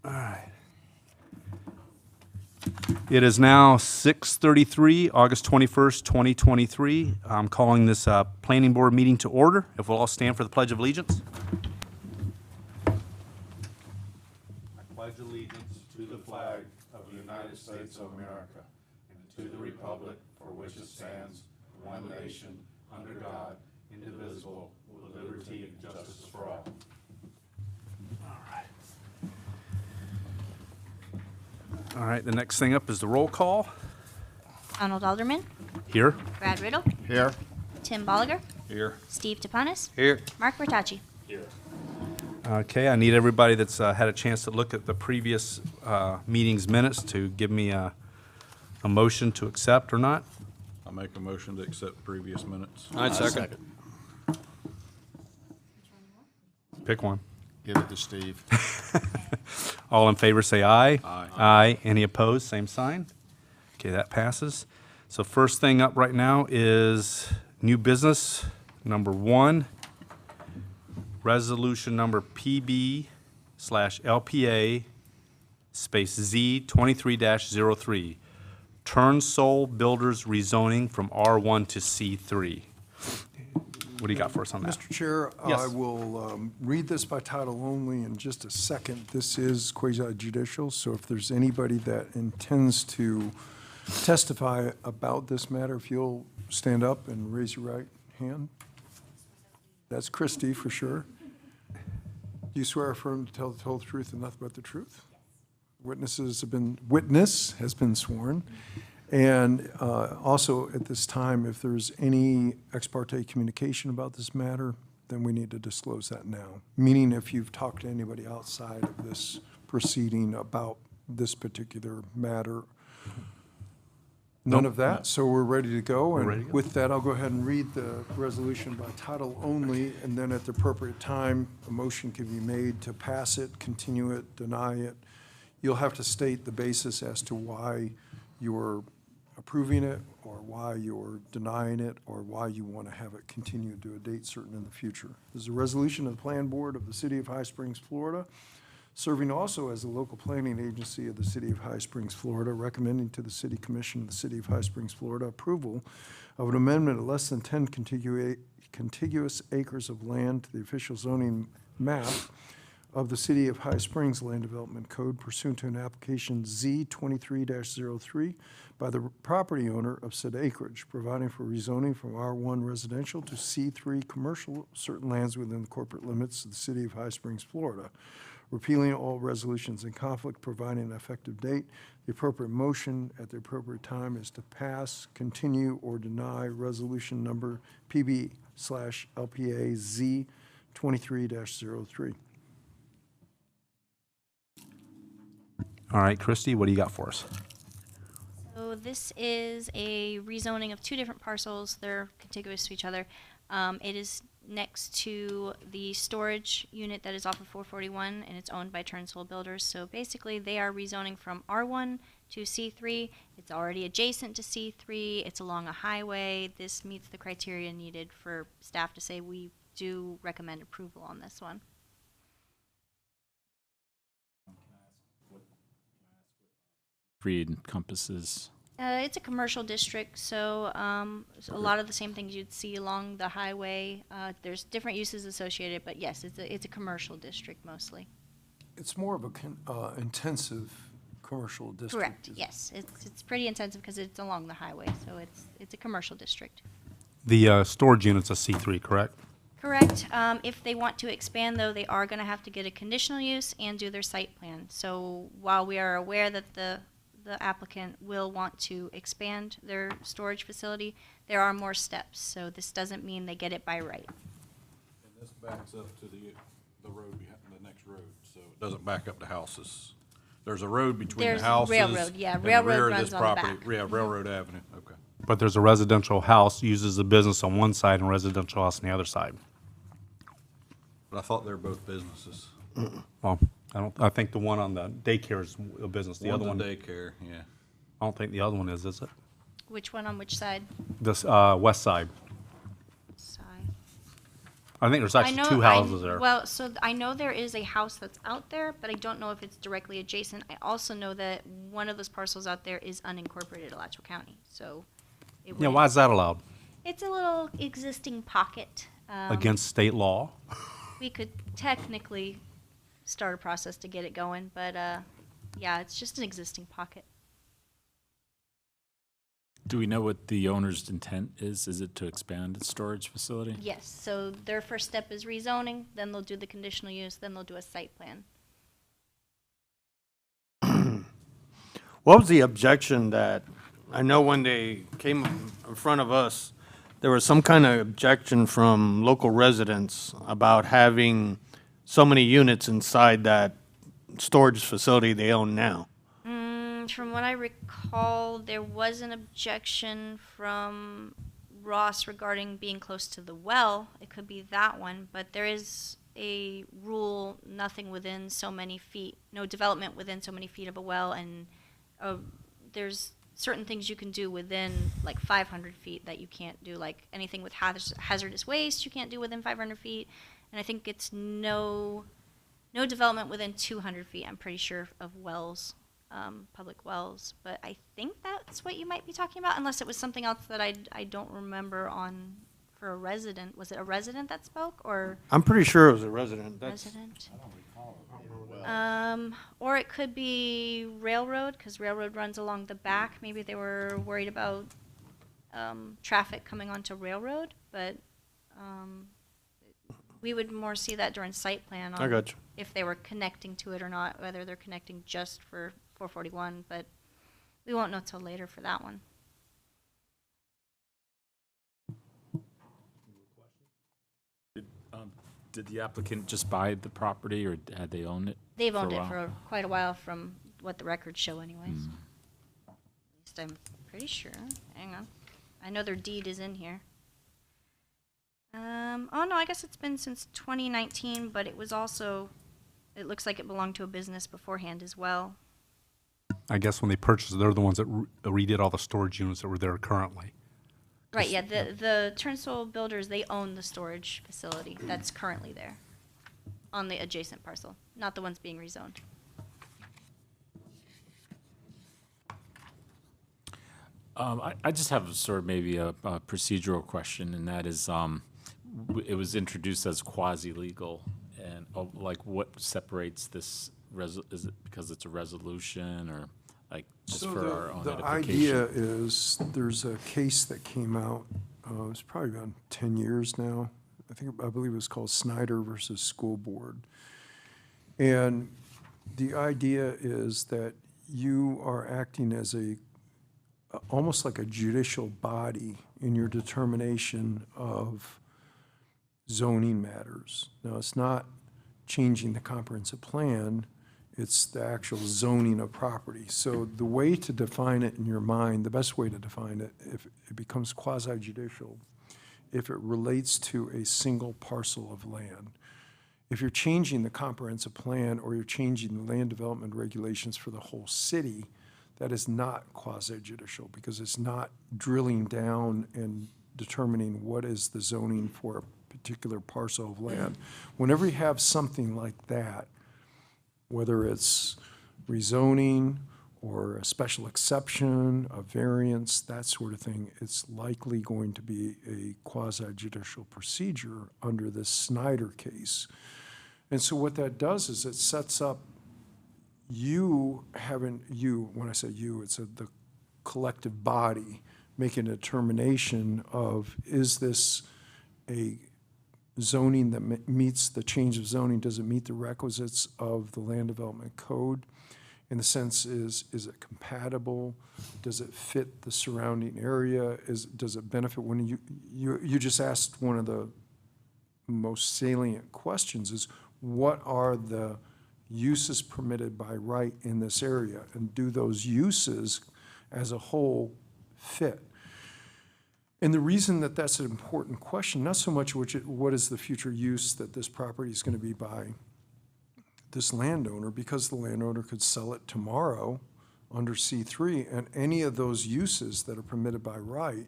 All right. It is now 6:33, August 21st, 2023. I'm calling this planning board meeting to order. If we'll all stand for the Pledge of Allegiance. I pledge allegiance to the flag of the United States of America and to the republic for which it stands, one nation, under God, indivisible, with liberty and justice for all. All right, the next thing up is the roll call. Donald Alderman, Here. Brad Riddle, Here. Tim Bolliger, Here. Steve Tapanis, Here. Mark Bertacci. Here. Okay, I need everybody that's had a chance to look at the previous meeting's minutes to give me a motion to accept or not. I'll make a motion to accept previous minutes. I'd second. Pick one. Give it to Steve. All in favor, say aye. Aye. Aye. Any opposed, same sign. Okay, that passes. So first thing up right now is new business, number 1, resolution number PB/LPA space Z 23-03, Turnsole Builders rezoning from R1 to C3. What do you got for us on that? Mr. Chair, Yes. I will read this by title only in just a second. This is quasi-judicial, so if there's anybody that intends to testify about this matter, if you'll stand up and raise your right hand. That's Christie for sure. Do you swear or affirm to tell the whole truth and nothing but the truth? Witness has been sworn. And also at this time, if there's any ex parte communication about this matter, then we need to disclose that now. Meaning if you've talked to anybody outside of this proceeding about this particular matter. None of that, so we're ready to go. We're ready to And go. with that, I'll go ahead and read the resolution by title only, and then at the appropriate time, a motion can be made to pass it, continue it, deny it. You'll have to state the basis as to why you're approving it, or why you're denying it, or why you want to have it continued to a date certain in the future. This is a resolution of the Plan Board of the City of High Springs, Florida, serving also as the local planning agency of the City of High Springs, Florida, recommending to the City Commission of the City of High Springs, Florida, approval of an amendment of less than 10 contiguous acres of land to the official zoning map of the City of High Springs Land Development Code pursuant to an application Z 23-03 by the property owner of said acreage, providing for rezoning from R1 residential to C3 commercial, certain lands within the corporate limits of the City of High Springs, Florida, repealing all resolutions in conflict, providing an effective date. The appropriate motion at the appropriate time is to pass, continue, or deny resolution number PB/LPA Z 23-03. All right, Christy, what do you got for us? So this is a rezoning of two different parcels. They're contiguous to each other. It is next to the storage unit that is off of 441, and it's owned by Turnsole Builders. So basically, they are rezoning from R1 to C3. It's already adjacent to C3. It's along a highway. This meets the criteria needed for staff to say we do recommend approval on this one. Read encompasses. It's a commercial district, so a lot of the same things you'd see along the highway. There's different uses associated, but yes, it's a commercial district mostly. It's more of a intensive commercial district. Correct. Yes, it's pretty intensive because it's along the highway, so it's a commercial district. The storage unit's a C3, correct? Correct. If they want to expand, though, they are going to have to get a conditional use and do their site plan. So while we are aware that the applicant will want to expand their storage facility, there are more steps. So this doesn't mean they get it by right. And this backs up to the road behind, the next road, so it doesn't back up to houses. There's a road between There's the houses. railroad, yeah, and the railroad rear of runs this on the property. back. Yeah, Railroad Avenue, okay. But there's a residential house uses the business on one side and residential house on the other side. But I thought they were both businesses. Well, I think the one on the daycare is a business. The other one, One's a daycare, yeah. I don't think the other one is it? Which one on which side? This west side. Side. I think there's I actually know, two houses there. Well, so I know there is a house that's out there, but I don't know if it's directly adjacent. I also know that one of those parcels out there is unincorporated Alachua County, so. It Yeah, would- why is that allowed? It's a little existing pocket. Against state law? We could technically start a process to get it going, but, yeah, it's just an existing pocket. Do we know what the owner's intent is? Is it to expand its storage facility? Yes, so their first step is rezoning, then they'll do the conditional use, then they'll do a site plan. What was the objection that, I know when they came in front of us, there was some kind of objection from local residents about having so many units inside that storage facility they own now. From what I recall, there was an objection from Ross regarding being close to the well. It could be that one, but there is a rule, nothing within so many feet, no development within so many feet of a well, and there's certain things you can do within like 500 feet that you can't do, like anything with hazardous waste you can't do within 500 feet, and I think it's no development within 200 feet, I'm pretty sure, of wells. Public wells, but I think that's what you might be talking about, unless it was something else that I don't remember on for a resident. Was it a resident that spoke, or I'm pretty sure it was a resident. That's, resident? Or it could be railroad, because railroad runs along the back. Maybe they were worried about traffic coming onto railroad, but we would more see that during site plan I on got you. if they were connecting to it or not, whether they're connecting just for 441, but we won't know till later for that one. Did the applicant just buy the property, or had they owned it? They've for a owned it while? for quite a while from what the records show anyways. At least I'm pretty sure. Hang on. I know their deed is in here. Oh no, I guess it's been since 2019, but it was also, it looks like it belonged to a business beforehand as well. I guess when they purchased, they're the ones that redid all the storage units that were there currently. Right, yeah, the Turnsole Builders, they own the storage facility that's currently there on the adjacent parcel, not the ones being rezoned. I just have sort of maybe a procedural question, and that is, it was introduced as quasi-legal, and like what separates this, is it because it's a resolution, or like just So for our own the edification? idea is, there's a case that came out, it's probably about 10 years now. I believe it was called Snyder versus School Board. And the idea is that you are acting as almost like a judicial body in your determination of zoning matters. Now, it's not changing the comprehensive plan, it's the actual zoning of property. So the way to define it in your mind, the best way to define it, if it becomes quasi-judicial, if it relates to a single parcel of land. If you're changing the comprehensive plan, or you're changing the land development regulations for the whole city, that is not quasi-judicial, because it's not drilling down and determining what is the zoning for a particular parcel of land. Whenever you have something like that, whether it's rezoning or a special exception, a variance, that sort of thing, it's likely going to be a quasi-judicial procedure under this Snyder case. And so what that does is it sets up when I say you, it's the collective body making a determination of, is this a zoning that meets the change of zoning? Does it meet the requisites of the land development code? In the sense is it compatible? Does it fit the surrounding area? Does it benefit? When you just asked one of the most salient questions is, what are the uses permitted by right in this area? And do those uses as a whole fit? And the reason that that's an important question, not so much what is the future use that this property is going to be by this landowner, because the landowner could sell it tomorrow under C3, and any of those uses that are permitted by right,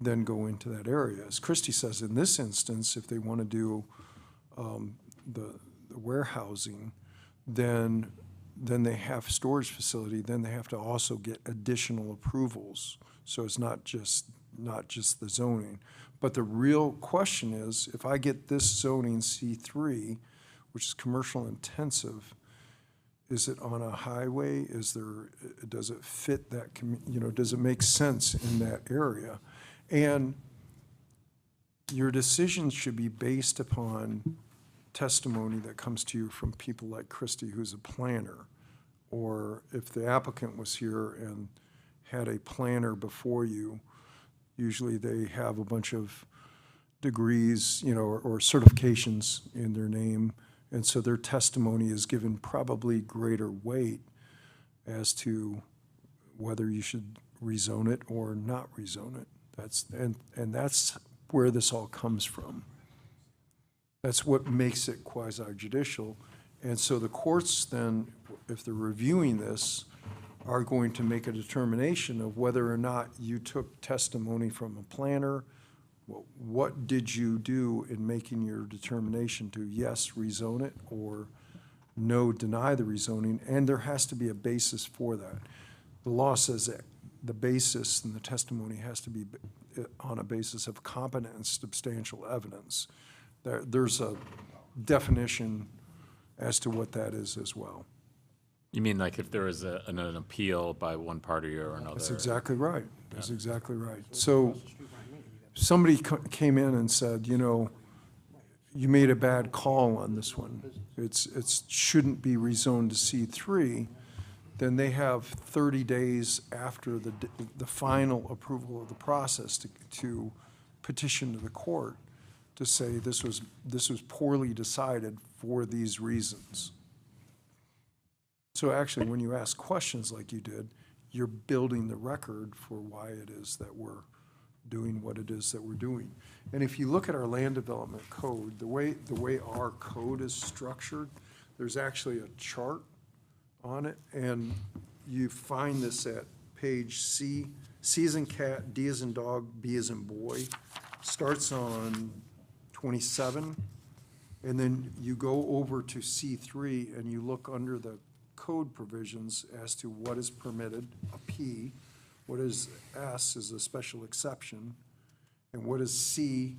then go into that area. As Christie says, in this instance, if they want to do the warehousing, then they have storage facility, then they have to also get additional approvals. So it's not just the zoning. But the real question is, if I get this zoning C3, which is commercial intensive, is it on a highway? Does it fit that, does it make sense in that area? And your decisions should be based upon testimony that comes to you from people like Christie, who's a planner. Or if the applicant was here and had a planner before you, usually they have a bunch of degrees, or certifications in their name. And so their testimony is given probably greater weight as to whether you should rezone it or not rezone it. And that's where this all comes from. That's what makes it quasi-judicial. And so the courts then, if they're reviewing this, are going to make a determination of whether or not you took testimony from a planner. What did you do in making your determination to yes, rezone it, or no, deny the rezoning? And there has to be a basis for that. The law says that the basis and the testimony has to be on a basis of competent and substantial evidence. There's a definition as to what that is as well. You mean like if there is an appeal by one party or another? That's exactly right. That's exactly right. So somebody came in and said, you made a bad call on this one. It shouldn't be rezoned to C3. Then they have 30 days after the final approval of the process to petition to the court to say this was poorly decided for these reasons. So actually, when you ask questions like you did, you're building the record for why it is that we're doing what it is that we're doing. And if you look at our land development code, the way our code is structured, there's actually a chart on it, and you find this at page C as in cat, D as in dog, B as in boy, starts on 27, and then you go over to C3 and you look under the code provisions as to what is permitted, a P, what is S is a special exception, and what is C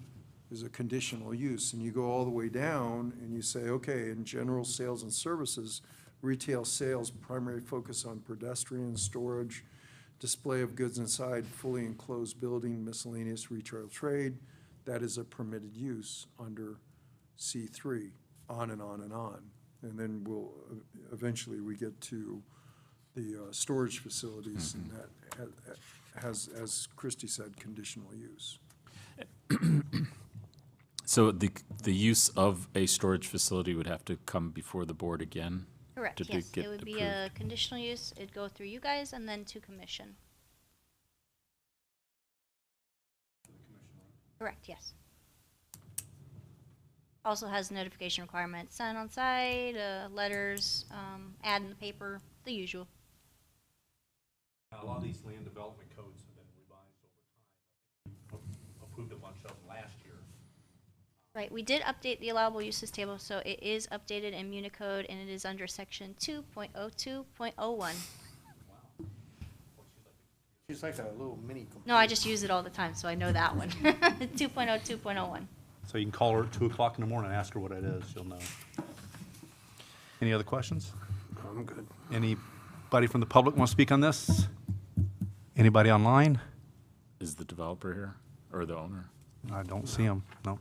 is a conditional use. And you go all the way down and you say, okay, in general sales and services, retail sales, primary focus on pedestrian storage, display of goods inside, fully enclosed building, miscellaneous retail trade, that is a permitted use under C3, on and on and on. And then eventually we get to the storage facilities, and that has, as Christie said, conditional use. So the use of a storage facility would have to come before the board again? Correct, to yes. get It would be approved? a conditional use. It'd go through you guys and then to commission. Correct, yes. Also has notification requirements, sign on site, letters, ad in the paper, the usual. A lot of these land development codes have been revised over time. We approved a bunch of them last year. Right, we did update the allowable uses table, so it is updated in Municode, and it is under section 2.02.01. She's like a little mini computer. No, I just use it all the time, so I know that one. 2.02.01. So you can call her at 2 o'clock in the morning and ask her what it is, she'll know. Any other questions? I'm good. Anybody from the public want to speak on this? Anybody online? Is the developer here, or the owner? I don't see him, no.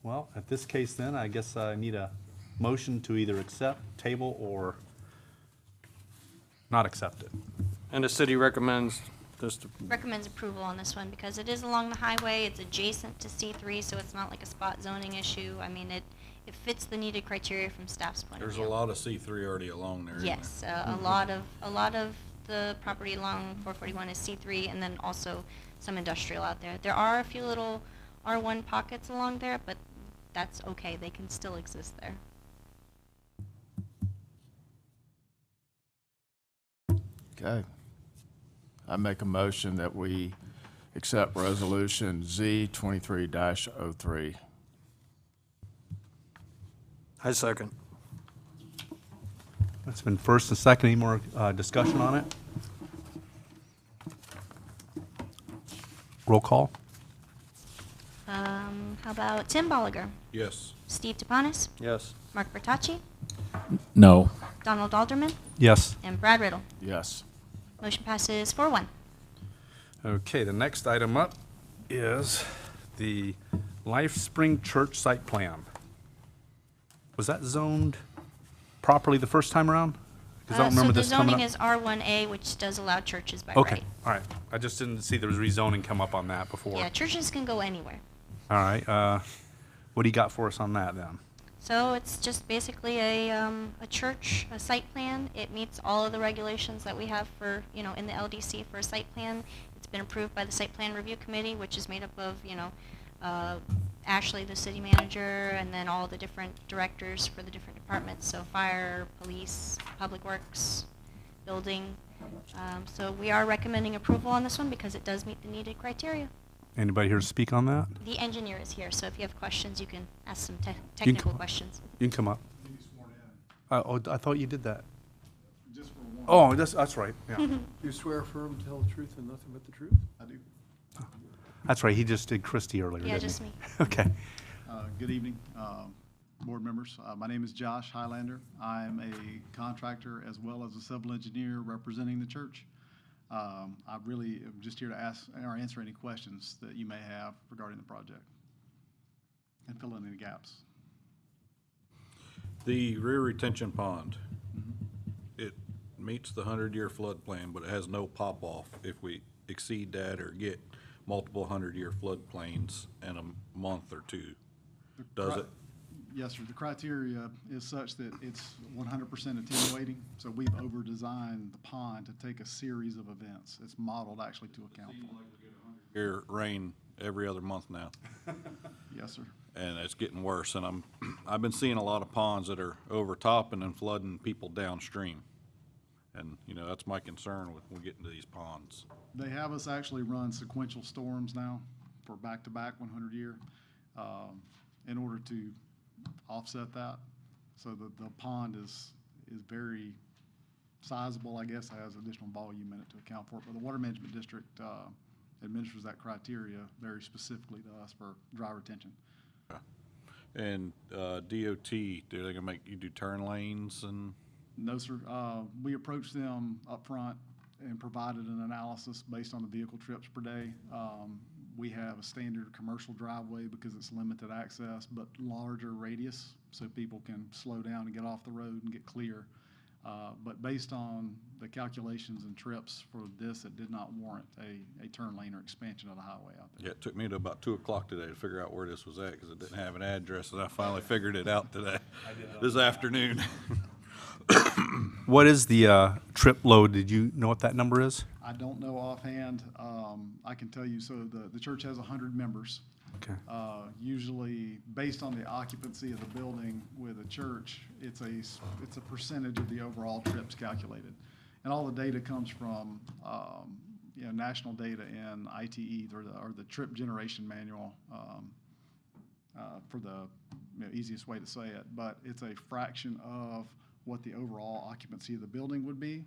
Well, at this case then, I guess I need a motion to either accept, table, or not accept it. And the city recommends this to, Recommends approval on this one because it is along the highway, it's adjacent to C3, so it's not like a spot zoning issue. I mean, it fits the needed criteria from staff's point of There's view. a lot of C3 already along there, isn't there? Yes, a lot of the property along 441 is C3, and then also some industrial out there. There are a few little R1 pockets along there, but that's okay. They can still exist there. Okay. I make a motion that we accept Resolution Z 23-03. I second. It's been first and second. Any more discussion on it? Roll call? How about Tim Bolliger, Yes. Steve Topanis, Yes. Mark Bertocci, No. Donald Alderman, Yes. and Brad Riddle. Yes. Motion passes 4-1. Okay, the next item up is the Life Spring Church site plan. Was that zoned properly the first time around? Because I don't remember this coming So up. the zoning is R1A, which does allow churches by Okay, right. all right. I just didn't see there was rezoning come up on that before. Yeah, churches can go anywhere. All right, what do you got for us on that then? So it's just basically a church, a site plan. It meets all of the regulations that we have for, in the LDC for a site plan. It's been approved by the Site Plan Review Committee, which is made up of, Ashley, the city manager, and then all the different directors for the different departments, so fire, police, public works, building. So we are recommending approval on this one because it does meet the needed criteria. Anybody here to speak on that? The engineer is here, so if you have questions, you can ask some technical questions. You can come up. Maybe sworn in, Oh, I thought you did that. just for one. Oh, that's right, yeah. You swear affirm to tell the truth and nothing but the truth? I do. That's right, he just did Christie earlier, Yeah, didn't he? just me. Okay. Good evening, board members. My name is Josh Highlander. I'm a contractor as well as a civil engineer representing the church. I really am just here to ask or answer any questions that you may have regarding the project and fill in any gaps. The rear retention pond, it meets the 100-year floodplain, but it has no pop-off if we exceed that or get multiple 100-year floodplains in a month or two. Does it? Yes, sir. The criteria is such that it's 100% attenuating, so we've over-designed the pond to take a series of events. It's modeled actually to account for. Year rain every other month now, Yes, sir. and it's getting worse. And I've been seeing a lot of ponds that are overtopping and flooding people downstream. And, that's my concern with when we get into these ponds. They have us actually run sequential storms now for back-to-back 100-year in order to offset that. So the pond is very sizable, I guess, has additional volume in it to account for it. But the Water Management District administers that criteria very specifically to us for dry retention. And DOT, do they gonna make you do turn lanes and? No, sir. We approached them up front and provided an analysis based on the vehicle trips per day. We have a standard commercial driveway because it's limited access, but larger radius, so people can slow down and get off the road and get clear. But based on the calculations and trips for this, it did not warrant a turn lane or expansion of the highway out there. Yeah, it took me to about 2 o'clock today to figure out where this was at, because it didn't have an address, and I finally figured it out today, this afternoon. What is the trip load? Did you know what that number is? I don't know offhand. I can tell you, so the church has 100 members. Okay. Usually, based on the occupancy of the building with a church, it's a percentage of the overall trips calculated. And all the data comes from, national data in ITE, or the trip generation manual, for the easiest way to say it. But it's a fraction of what the overall occupancy of the building would be,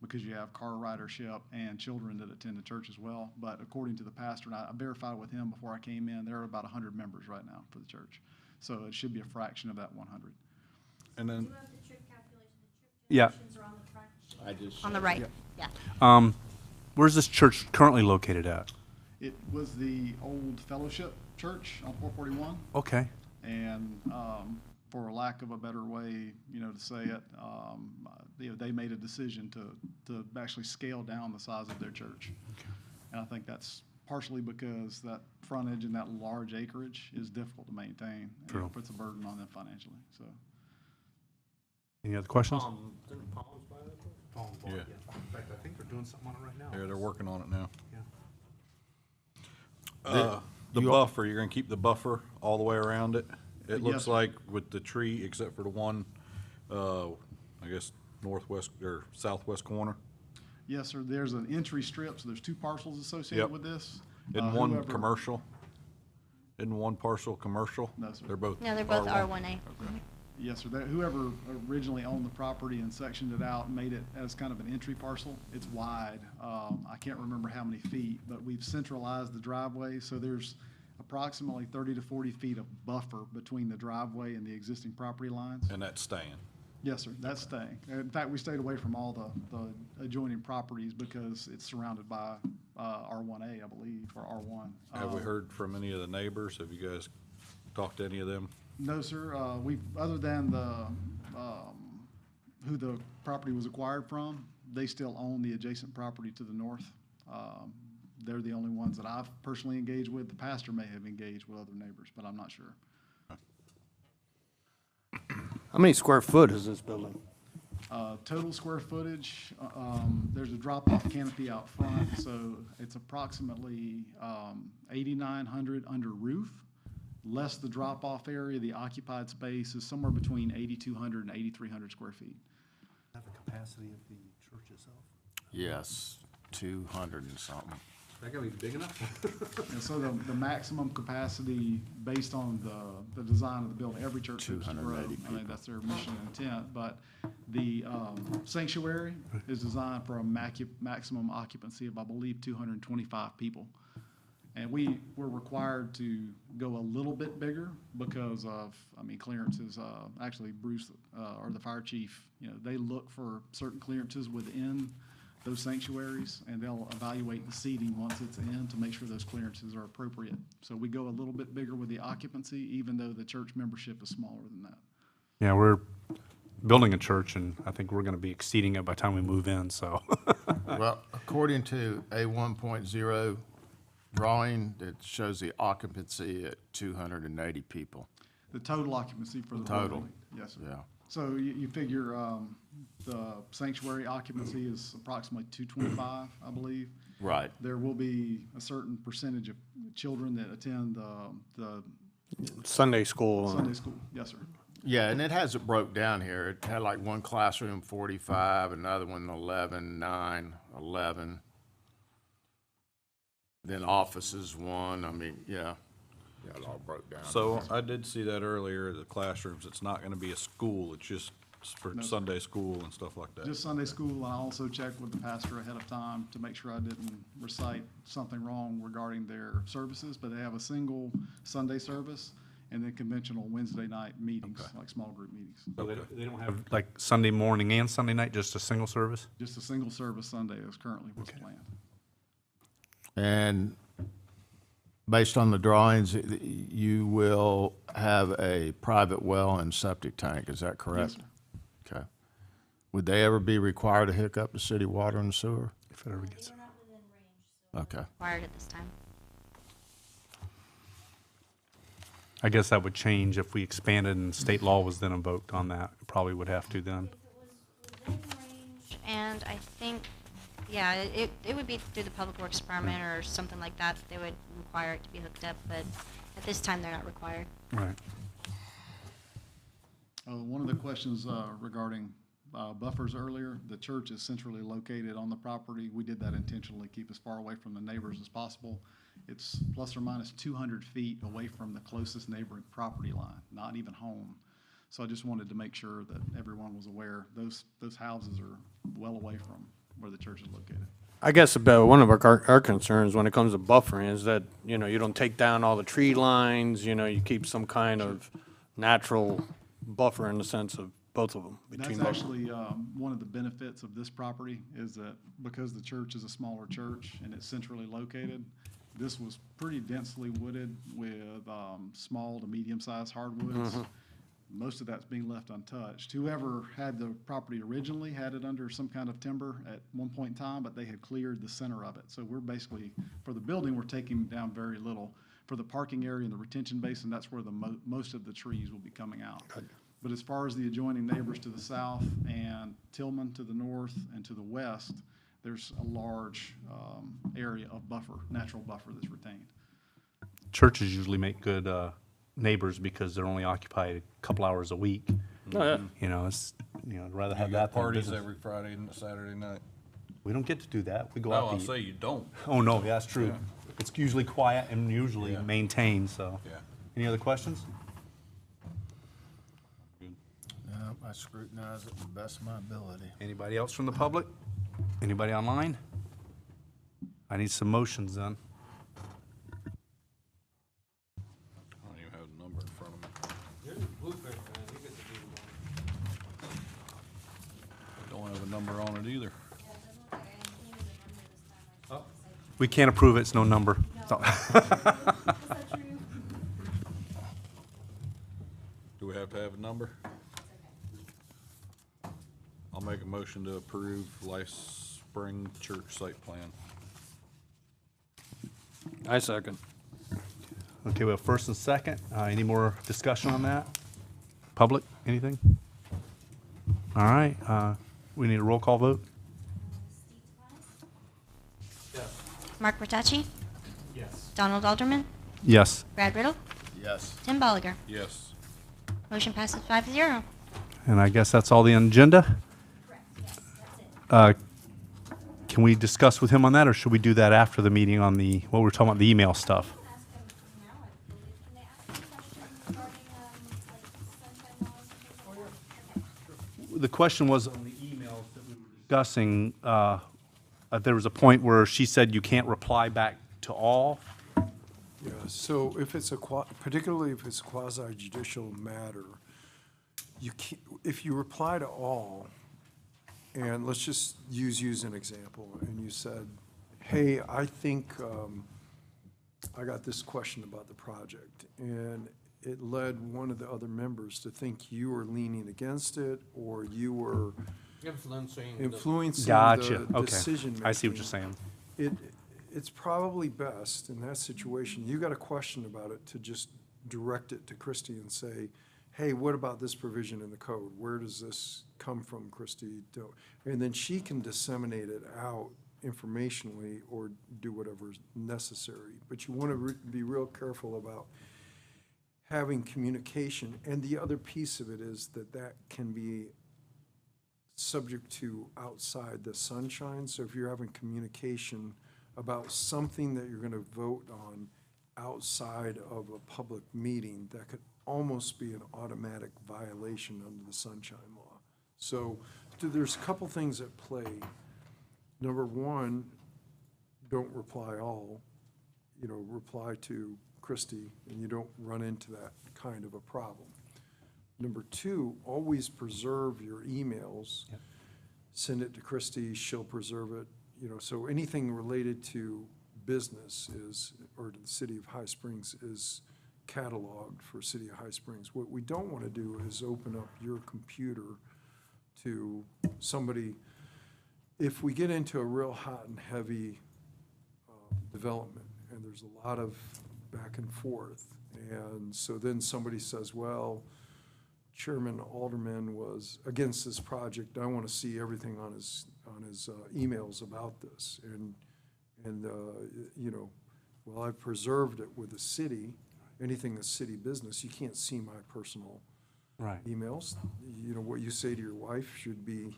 because you have car ridership and children that attend the church as well. But according to the pastor, and I verified with him before I came in, there are about 100 members right now for the church. So it should be a fraction of that 100. And then, Yeah. On the right, yeah. Where's this church currently located at? It was the old fellowship church on 441. Okay. And for lack of a better way, to say it, they made a decision to actually scale down the size of their church. And I think that's partially because that frontage and that large acreage is difficult to maintain. True. And it puts a burden on them financially, so. Any other questions? yeah, In fact, I think they're doing something on it right now. they're working on it now. Yeah. The buffer, you're gonna keep the buffer all the way around it? It Yes, looks sir. like with the tree, except for the one, I guess, northwest or southwest corner. Yes, sir. There's an entry strip, so there's two parcels associated Yep. with this. Isn't one whoever- commercial? Isn't one parcel commercial? No, sir. They're both No, they're both R1? R1A. Yes, sir. Whoever originally owned the property and sectioned it out and made it as kind of an entry parcel, it's wide. I can't remember how many feet, but we've centralized the driveway, so there's approximately 30 to 40 feet of buffer between the driveway and the existing property lines. And that's staying. Yes, sir, that's staying. In fact, we stayed away from all the adjoining properties because it's surrounded by R1A, I believe, or R1. Have we heard from any of the neighbors? Have you guys talked to any of them? No, sir. Other than who the property was acquired from, they still own the adjacent property to the north. They're the only ones that I've personally engaged with. The pastor may have engaged with other neighbors, but I'm not sure. How many square foot is this building? Total square footage, there's a drop-off canopy out front, so it's approximately 8,900 under roof. Less the drop-off area, the occupied space is somewhere between 8,200 and 8,300 square feet. Have the capacity of the church itself? Yes, 200 and something. That gonna be big enough? And so the maximum capacity, based on the design of the building, every church hopes to grow. 280 I mean, that's their mission and intent, but the sanctuary is designed for a maximum occupancy of, I believe, 225 people. And we were required to go a little bit bigger because of, clearances. Actually, Bruce, or the fire chief, they look for certain clearances within those sanctuaries, and they'll evaluate the seating once it's in to make sure those clearances are appropriate. So we go a little bit bigger with the occupancy, even though the church membership is smaller than that. Yeah, we're building a church, and I think we're gonna be exceeding it by the time we move in, so. Well, according to a 1.0 drawing, it shows the occupancy at 280 people. The total occupancy for the Total. building. Yes, sir. Yeah. So you figure the sanctuary occupancy is approximately 225, I believe. Right. There will be a certain percentage of children that attend the Sunday school. Sunday school. Yes, sir. Yeah, and it has it broke down here. It had like one classroom, 45, another one, 11, 9, 11. Then offices, 1. Yeah, it all broke down. So I did see that earlier, the classrooms, it's not gonna be a school, it's just for No. Sunday school and stuff like that. Just Sunday school. I also checked with the pastor ahead of time to make sure I didn't recite something wrong regarding their services, but they have a single Sunday service and then conventional Wednesday night meetings, like small group meetings. So they don't have like Sunday morning and Sunday night, just a single service? Just a single service Sunday is currently what's planned. And based on the drawings, you will have a private well and septic tank, is that correct? Yes, sir. Okay. Would they ever be required to hook up to city water and sewer? If it ever gets. Okay. Required at this time. I guess that would change if we expanded and state law was then invoked on that. It probably would have to then. And I think, yeah, it would be through the Public Works Department or something like that. They would require it to be hooked up, but at this time, they're not required. Right. One of the questions regarding buffers earlier, the church is centrally located on the property. We did that intentionally, keep as far away from the neighbors as possible. It's plus or minus 200 feet away from the closest neighboring property line, not even home. So I just wanted to make sure that everyone was aware. Those houses are well away from where the church is located. I guess about one of our concerns when it comes to buffering is that, you don't take down all the tree lines, you keep some kind of natural buffer in the sense of both of them. That's between both. actually one of the benefits of this property is that because the church is a smaller church and it's centrally located, this was pretty densely wooded with small to medium-sized hardwoods. Most of that's being left untouched. Whoever had the property originally had it under some kind of timber at one point in time, but they had cleared the center of it. So we're basically, for the building, we're taking down very little. For the parking area and the retention basin, that's where the most of the trees will be coming out. But as far as the adjoining neighbors to the south and Tillman to the north and to the west, there's a large area of buffer, natural buffer that's retained. Churches usually make good neighbors because they're only occupied a couple hours a week. Oh, yeah. I'd rather have You got that than parties business. every Friday and Saturday night. We don't get to do that. We go No, out I'll to eat. say you don't. Oh, no, yeah, that's true. It's usually quiet and usually Yeah. maintained, so. Yeah. Any other questions? No, I scrutinize it to the best of my ability. Anybody else from the public? Anybody online? I need some motions then. I don't even have the number in front of me. Don't have a number on it either. We can't approve it, it's no number. So- Do we have to have a number? I'll make a motion to approve Life Spring Church site plan. I second. Okay, we have first and second. Any more discussion on that? Public, anything? All right, we need a roll call vote? Mark Bertacci, Yes. Donald Alderman, Yes. Brad Riddle, Yes. Tim Bolliger. Yes. Motion passes 5-0. And I guess that's all the agenda? Can we discuss with him on that, or should we do that after the meeting on the, what we're talking about, the email stuff? The question was on the emails that we were discussing, there was a point where she said you can't reply back to all. Yeah, so if it's particularly if it's a quasi judicial matter, you can't, if you reply to all, and let's just use you as an example, and you said, hey, I think, I got this question about the project, and it led one of the other members to think you were leaning against it, or you were influencing Gotcha, the okay. decision-making. I see what you're saying. It's probably best in that situation, you got a question about it, to just direct it to Christie and say, hey, what about this provision in the code? Where does this come from, Christie? And then she can disseminate it out informationally or do whatever's necessary. But you want to be real careful about having communication. And the other piece of it is that can be subject to outside the sunshine. So if you're having communication about something that you're going to vote on outside of a public meeting, that could almost be an automatic violation under the sunshine law. So there's a couple things at play. Number one, don't reply all, reply to Christie, and you don't run into that kind of a problem. Number two, always preserve your emails. Yep. Send it to Christie, she'll preserve it, so anything related to business or to the city of High Springs is cataloged for City of High Springs. What we don't want to do is open up your computer to somebody. If we get into a real hot and heavy development, and there's a lot of back and forth, and so then somebody says, well, Chairman Alderman was against this project, I want to see everything on his emails about this, and well, I've preserved it with the city. Anything that's city business, you can't see my personal Right. emails. What you say to your wife should be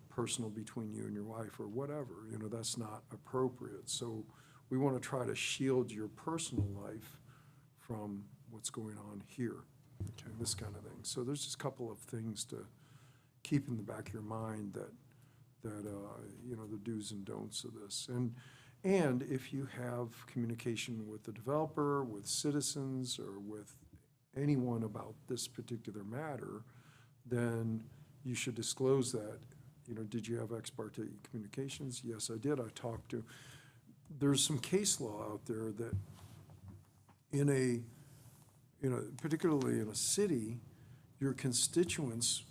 personal between you and your wife or whatever. That's not appropriate. So we want to try to shield your personal life from what's going on here, this kind of thing. So there's just a couple of things to keep in the back of your mind that the do's and don'ts of this. And if you have communication with the developer, with citizens, or with anyone about this particular matter, then you should disclose that. Did you have ex parte communications? Yes, I did. I talked to, there's some case law out there that particularly in a city, your constituents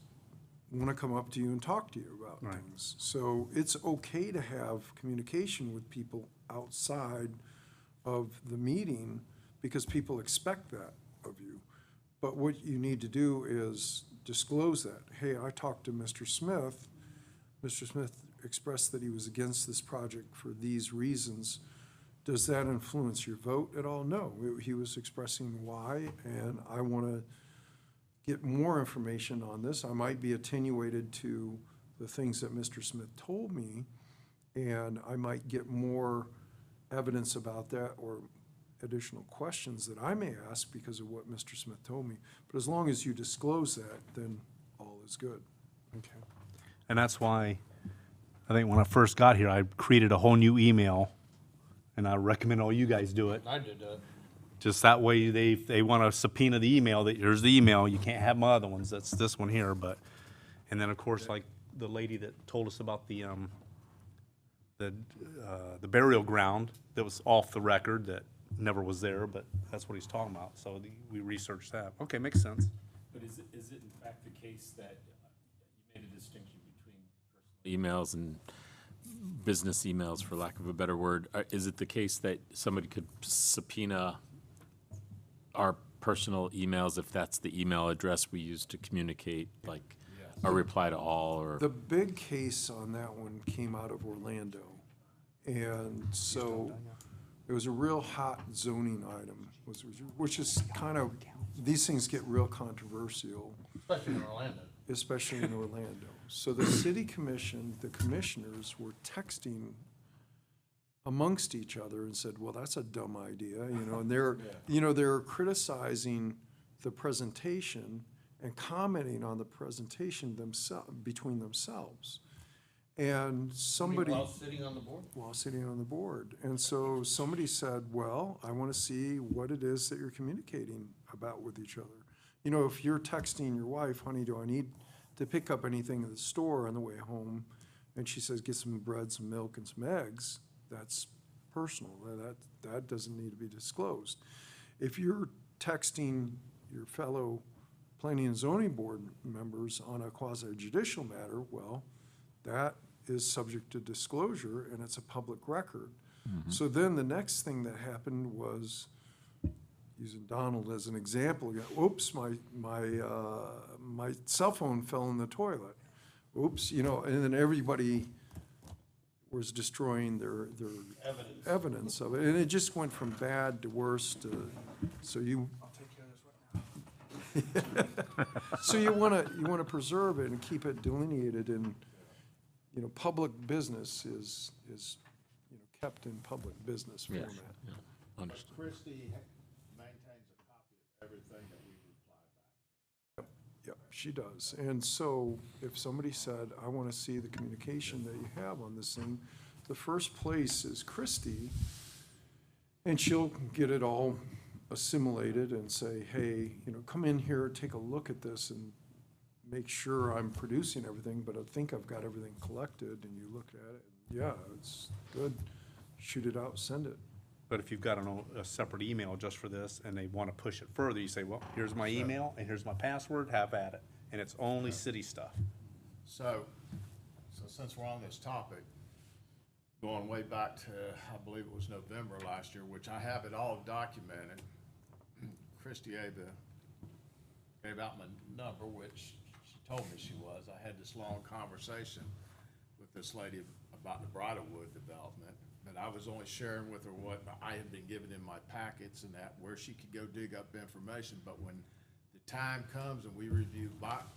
want to come up to you and talk to you about Right. things. So it's okay to have communication with people outside of the meeting because people expect that of you. But what you need to do is disclose that. Hey, I talked to Mr. Smith. Mr. Smith expressed that he was against this project for these reasons. Does that influence your vote at all? No. He was expressing why, and I want to get more information on this. I might be attenuated to the things that Mr. Smith told me, and I might get more evidence about that or additional questions that I may ask because of what Mr. Smith told me. But as long as you disclose that, then all is good. Okay. And that's why, I think when I first got here, I created a whole new email, and I recommend all you guys do it. I did that. Just that way, they want to subpoena the email, that here's the email, you can't have my other ones, that's this one here, but, and then, of course, like the lady that told us about the burial ground that was off the record, that never was there, but that's what he's talking about, so we researched that. Okay, makes sense. But is it in fact the case that you made a distinction between personal emails and business emails, for lack of a better word? Is it the case that somebody could subpoena our personal emails if that's the email address we use to communicate, like a reply to all, or? The big case on that one came out of Orlando. And so it was a real hot zoning item, which is kind of, these things get real controversial, Especially in Orlando. especially in Orlando. So the city commission, the commissioners were texting amongst each other and said, well, that's a dumb idea, and they're criticizing the presentation and commenting on the presentation between themselves. And somebody. While sitting on the board? While sitting on the board. And so somebody said, well, I want to see what it is that you're communicating about with each other. If you're texting your wife, honey, do I need to pick up anything at the store on the way home? And she says, get some bread, some milk, and some eggs. That's personal. That doesn't need to be disclosed. If you're texting your fellow planning and zoning board members on a quasi-judicial matter, well, that is subject to disclosure, and it's a public record. So then the next thing that happened was, using Donald as an example, oops, my cell phone fell in the toilet. Oops, and then everybody was destroying their evidence of it. And it just went from bad to worse to, so you. So you want to preserve it and keep it delineated, and public business is kept in public business format. Yeah, understood. Christie maintains a copy of everything that we reply back. Yep, she does. And so if somebody said, I want to see the communication that you have on this thing, the first place is Christie, and she'll get it all assimilated and say, hey, come in here, take a look at this and make sure I'm producing everything, but I think I've got everything collected, and you look at it, and yeah, it's good. Shoot it out, send it. But if you've got a separate email just for this, and they want to push it further, you say, well, here's my email, and here's my password, have at it. And it's only city stuff. So since we're on this topic, going way back to, I believe it was November last year, which I have it all documented, Christie gave out my number, which she told me she was. I had this long conversation with this lady about the Bridlewood development, but I was only sharing with her what I had been given in my packets and that, where she could go dig up information. But when the time comes and we review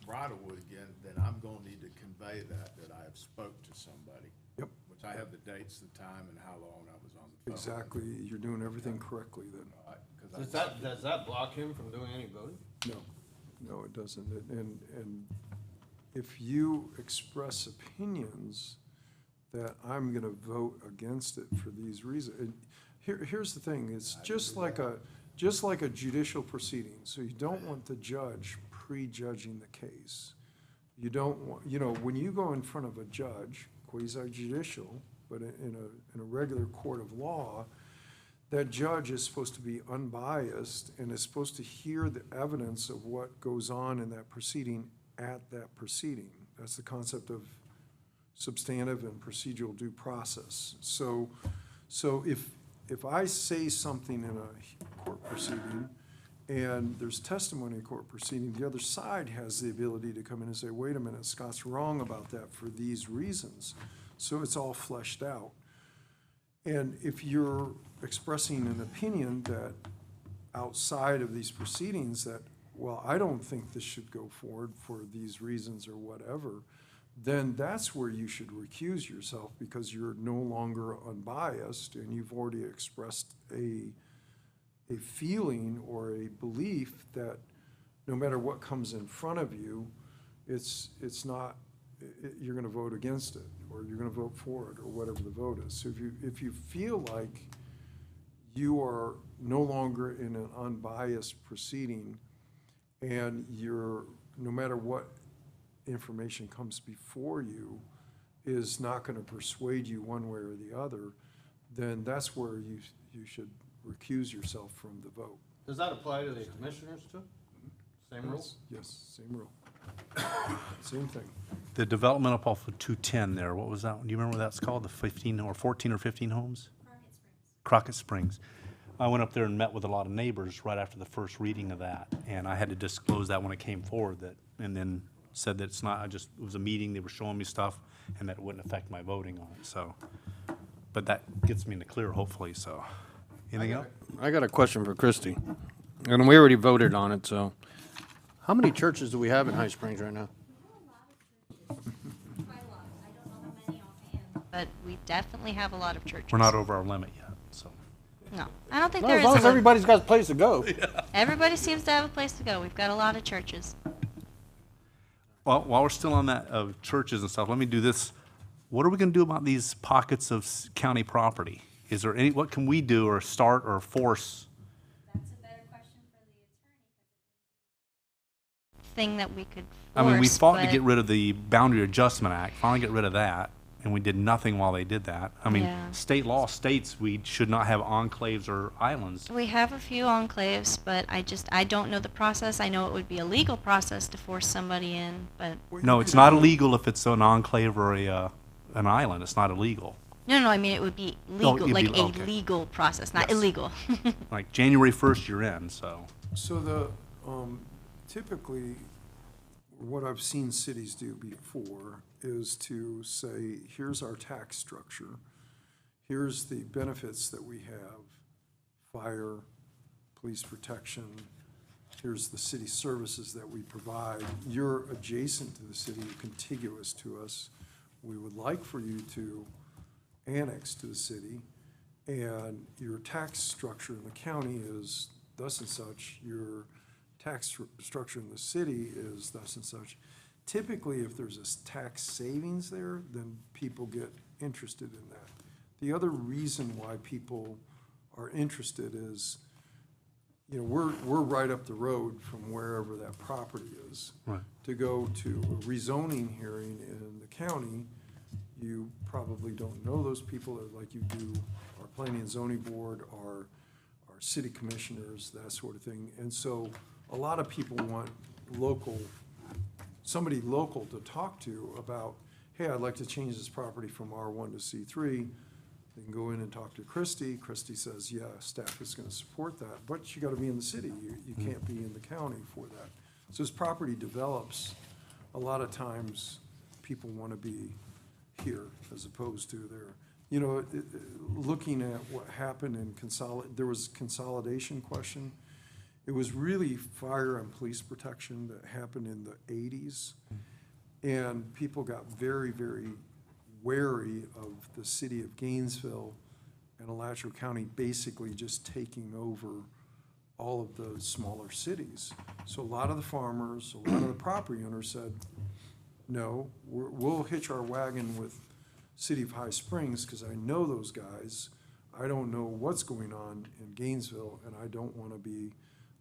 Bridlewood again, then I'm gonna need to convey that I have spoke to somebody. Yep. Which I have the dates, the time, and how long I was on the phone. Exactly, you're doing everything correctly then. All right, 'cause I- Does that block him from doing any voting? No, it doesn't. And if you express opinions that I'm gonna vote against it for these reasons, here's the thing, it's just like a judicial proceeding. So you don't want the judge prejudging the case. You don't want, when you go in front of a judge, quasi-judicial, but in a regular court of law, that judge is supposed to be unbiased and is supposed to hear the evidence of what goes on in that proceeding at that proceeding. That's the concept of substantive and procedural due process. So if I say something in a court proceeding and there's testimony in a court proceeding, the other side has the ability to come in and say, wait a minute, Scott's wrong about that for these reasons. So it's all fleshed out. And if you're expressing an opinion that outside of these proceedings that, well, I don't think this should go forward for these reasons or whatever, then that's where you should recuse yourself, because you're no longer unbiased and you've already expressed a feeling or a belief that no matter what comes in front of you, it's not, you're gonna vote against it, or you're gonna vote for it, or whatever the vote is. So if you feel like you are no longer in an unbiased proceeding, and you're, no matter what information comes before you, is not gonna persuade you one way or the other, then that's where you should recuse yourself from the vote. Does that apply to the commissioners too? Same rules? Yes, same rule. Same thing. The development up off of 210 there, what was that one? Do you remember what that's called? The 15 or 14 or 15 homes? Crockett Springs. I went up there and met with a lot of neighbors right after the first reading of that, and I had to disclose that when it came forward, that, and then said that it's not, it was a meeting, they were showing me stuff, and that it wouldn't affect my voting on it, so. But that gets me in the clear, hopefully, so. Anything else? I got a question for Christie, and we already voted on it, so. How many churches do we have in High Springs right now? But we definitely have a lot of churches. We're not over our limit yet, so. No, I don't think No, there as is. long as a- everybody's got a place to go. Everybody seems to have a place to go. We've got a lot of churches. Well, while we're still on that of churches and stuff, let me do this. What are we gonna do about these pockets of county property? Is there any, what can we do or start or force? That's a better question for the attorney. Thing that we could I mean, we force, fought to but- get rid of the Boundary Adjustment Act, finally get rid of that, and we did nothing while they did that. I mean, Yeah. state law states we should not have enclaves or islands. We have a few enclaves, but I don't know the process. I know it would be a legal process to force somebody in, but No, it's not illegal if it's an enclave or an island, it's not illegal. no, I mean, it would be Oh, legal, it'd like be- a okay. legal process, not Yes. illegal. Like January 1st, you're in, so. So the, typically, what I've seen cities do before is to say, here's our tax structure, here's the benefits that we have, fire, police protection, here's the city services that we provide. You're adjacent to the city, you're contiguous to us. We would like for you to annex to the city, and your tax structure in the county is thus and such, your tax structure in the city is thus and such. Typically, if there's a tax savings there, then people get interested in that. The other reason why people are interested is, you know, we're right up the road from wherever that property is. Right. To go to a rezoning hearing in the county, you probably don't know those people like you do our planning and zoning board, our city commissioners, that sort of thing. And so a lot of people want somebody local to talk to about, hey, I'd like to change this property from R1 to C3. They can go in and talk to Christie. Christie says, yeah, staff is gonna support that, but you gotta be in the city. You can't be in the county for that. So as property develops, a lot of times, people wanna be here as opposed to there. You know, looking at what happened in there was consolidation question. It was really fire and police protection that happened in the 80s. And people got very, very wary of the city of Gainesville and Alachua County basically just taking over all of the smaller cities. So a lot of the farmers, a lot of the property owners said, no, we'll hitch our wagon with City of High Springs because I know those guys. I don't know what's going on in Gainesville and I don't want to be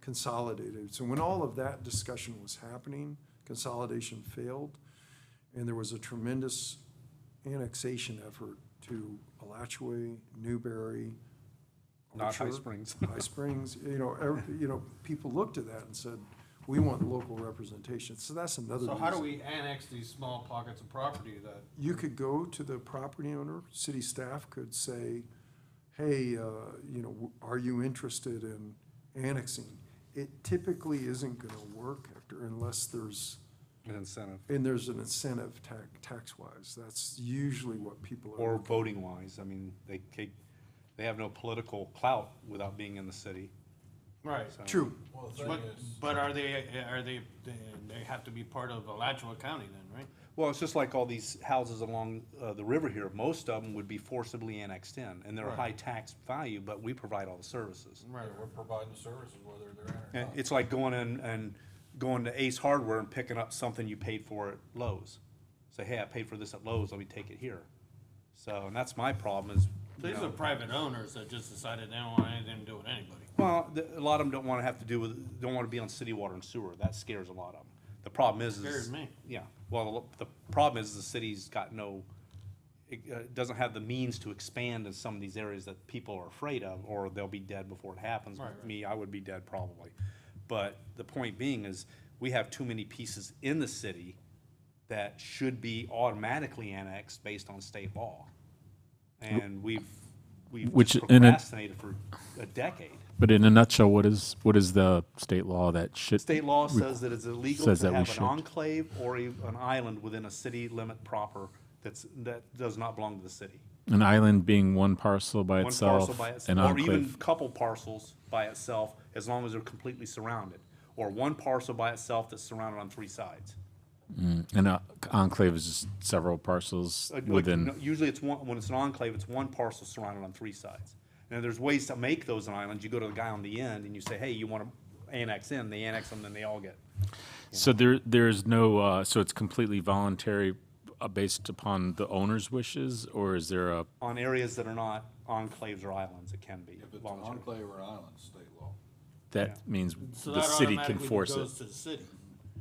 consolidated. So when all of that discussion was happening, consolidation failed, and there was a tremendous annexation effort to Alachua, Newberry. Not High Orchard, Springs. High Springs, people looked at that and said, we want local representation. So that's another So how do reason. we annex these small pockets of property that? You could go to the property owner, city staff could say, hey, are you interested in annexing? It typically isn't gonna work unless there's An incentive. an incentive tax-wise. That's usually what people are. Or looking voting wise, I mean, they have no political clout without being in the city. Right. So- True. But are they have to be part of Alachua County then, right? Well, it's just like all these houses along the river here. Most of them would be forcibly annexed in, and they're high tax value, but we provide all the services. Right, we're providing the services whether they're in or And not. it's like going in and going to Ace Hardware and picking up something you paid for at Lowe's. Say, hey, I paid for this at Lowe's, let me take it here. So, and that's my problem is, you These know, are private owners that just decided they don't want anything to do with anybody. well, a lot of them don't want to have to do with, don't want to be on city water and sewer. That scares a lot of them. The problem is. Scares me. Yeah, well, the problem is the city's got no, it doesn't have the means to expand in some of these areas that people are afraid of, or they'll be dead before it happens. Me, I would be dead probably. But the point being is, we have too many pieces in the city that should be automatically annexed based on state law. And we've Which just in a- procrastinated for a decade. But in a nutshell, what is the state law that should? State law says that it's illegal says to that we have an should. enclave or an island within a city limit proper that does not belong to the city. An island being one parcel by One itself, parcel by an itself, or even enclave. couple parcels by itself, as long as they're completely surrounded. Or one parcel by itself that's surrounded on 3 sides. And an enclave is just several parcels Like, within. Usually it's one, when it's an enclave, it's one parcel surrounded on 3 sides. And there's ways to make those an island. You go to the guy on the end and you say, hey, you want to annex in, they annex them, then they all get. So there's no, so it's completely voluntary based upon the owner's wishes, or is there a, On areas that are not enclaves or islands, it can be If it's an voluntary. enclave or island, state law. that means So the that city can automatically force it? goes to the city.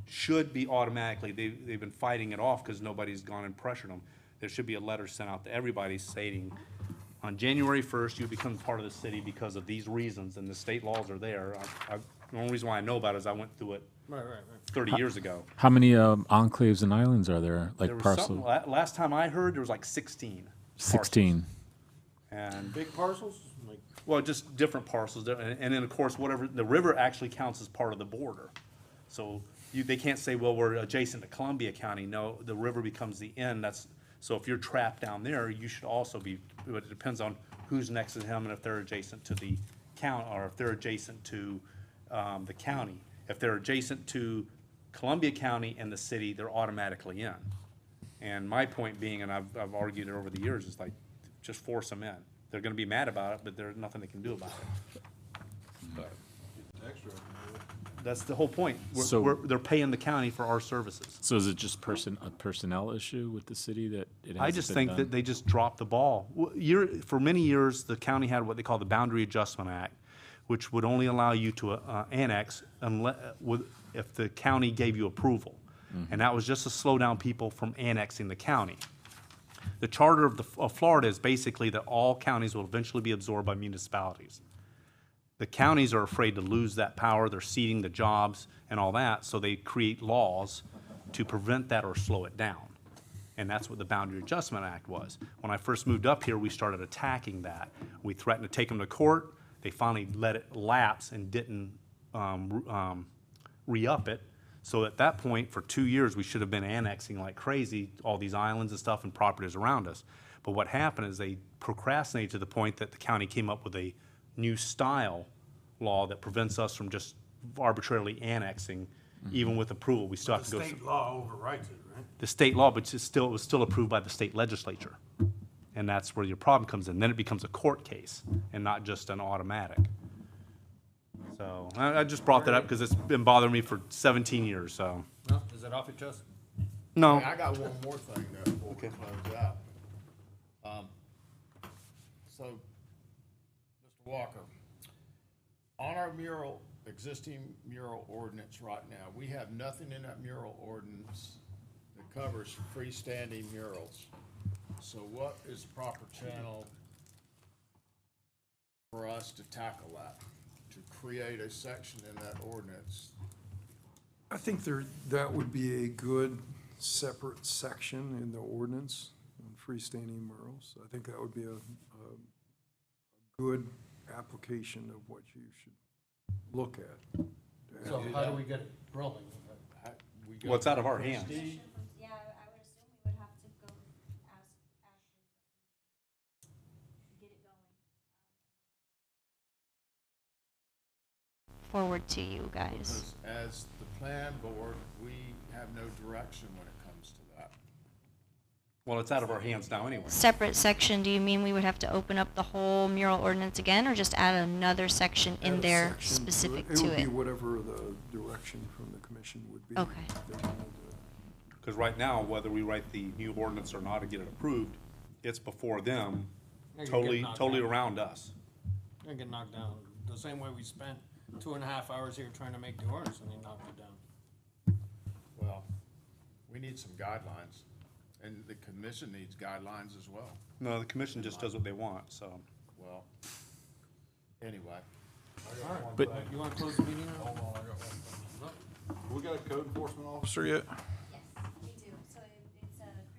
Should be automatically, they've been fighting it off because nobody's gone and pressured them. There should be a letter sent out to everybody stating, on January 1st, you become part of the city because of these reasons, and the state laws are there. The only reason why I know about it is I went through it Right. 30 years ago. How many enclaves and islands are there, There like was parcel? something, last time I heard, there was like 16. 16. parcels. And, Big parcels? Like, well, just different parcels, and then, of course, whatever, the river actually counts as part of the border. So they can't say, well, we're adjacent to Columbia County. No, the river becomes the end. So if you're trapped down there, you should also be, but it depends on who's next to him and if they're adjacent to the count, or if they're adjacent to the county. If they're adjacent to Columbia County and the city, they're automatically in. And my point being, and I've argued it over the years, is like, just force them in. They're gonna be mad about it, but there's nothing they can do about it. But Tax revenue. that's the whole point. So- They're paying the county for our services. So is it just a personnel issue with the city that it hasn't I just been think done? that they just dropped the ball. For many years, the county had what they call the Boundary Adjustment Act, which would only allow you to annex if the county gave you approval. And that was just to slow down people from annexing the county. The charter of Florida is basically that all counties will eventually be absorbed by municipalities. The counties are afraid to lose that power, they're ceding the jobs and all that, so they create laws to prevent that or slow it down. And that's what the Boundary Adjustment Act was. When I first moved up here, we started attacking that. We threatened to take them to court, they finally let it lapse and didn't re-up it. So at that point, for 2 years, we should have been annexing like crazy, all these islands and stuff and properties around us. But what happened is they procrastinated to the point that the county came up with a new style law that prevents us from just arbitrarily annexing, even with approval. We still have to go. state law overrides it, right? The state law, but it was still approved by the state legislature. And that's where your problem comes in. Then it becomes a court case and not just an automatic. So I just brought that up because it's been bothering me for 17 years, so. No, is that off your chest? No. Hey, I got one more thing though before we close out. So, Mr. Walker, on our existing mural ordinance right now, we have nothing in that mural ordinance that covers freestanding murals. So what is the proper channel for us to tackle that? To create a section in that ordinance? I think that would be a good separate section in the ordinance on freestanding murals. I think that would be a good application of what you should look at. So how do we get it rolling? Well, it's out of our hands. Yeah, I would assume we would have to go ask get it going. Forward to you guys. Because as the plan board, we have no direction when it comes to that. Well, it's out of our hands now anyway. Separate section, do you mean we would have to open up the whole mural ordinance again, or just add another section Add in a there section to specific It to would be it? whatever the direction from the commission would be. Okay. They wanted to- Because right now, whether we write the new ordinance or not to get it approved, it's before them, They're gonna get totally, knocked totally down. around us. They get knocked down, the same way we spent 2.5 hours here trying to make the ordinance and they knocked it down. Well, we need some guidelines, and the commission needs guidelines as well. No, the commission just does what they want, so. Well, anyway. But You wanna close the meeting now? We got a code enforcement officer yet? Yes, we do. So it's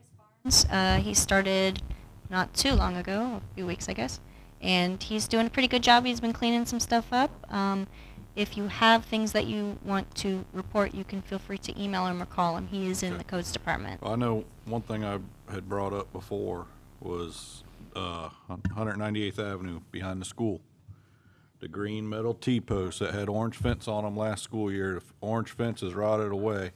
Chris Barnes. He started not too long ago, a few weeks, I guess, and he's doing a pretty good job. He's been cleaning some stuff up. If you have things that you want to report, you can feel free to email him or call him. He is in the codes department. I know one thing I had brought up before was 198th Avenue behind the school. The green metal T-posts that had orange fence on them last school year, the orange fence is rotted away,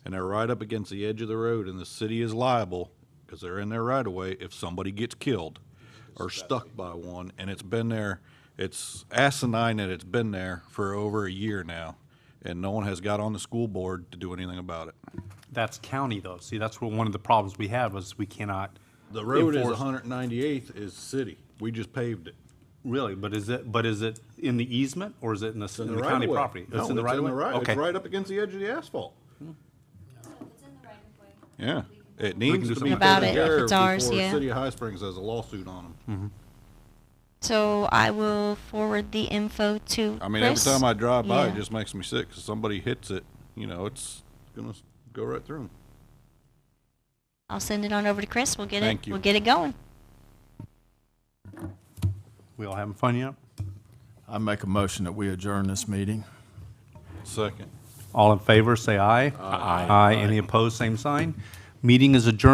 and they're right up against the edge of the road, and the city is liable, because they're in there right away, if somebody gets killed or stuck by one, and it's been there, it's asinine that it's been there for over a year now, and no one has got on the school board to do anything about it. That's county though. See, that's what one of the problems we have is we cannot. The road is enforce- 198th is city. We just paved it. Really, but is it in the easement or is it in the In the county right-of-way. property? No, It's in the right of way? It's Okay. right up against the edge of the asphalt. It's in the right of way. Yeah. It can needs do to be something about taken it if care of it's ours, before yeah. City of High Springs has a lawsuit on them. So I will forward the info to I mean, every Chris. time I drive by, it Yeah. just makes me sick, 'cause somebody hits it, it's gonna go right through them. I'll send it on over to Chris. We'll get Thank it. you. We'll get it going. We all having fun yet? I make a motion that we adjourn this meeting. Second. All in favor, say aye. Aye. Aye. Any opposed, same sign. Meeting is adjourned.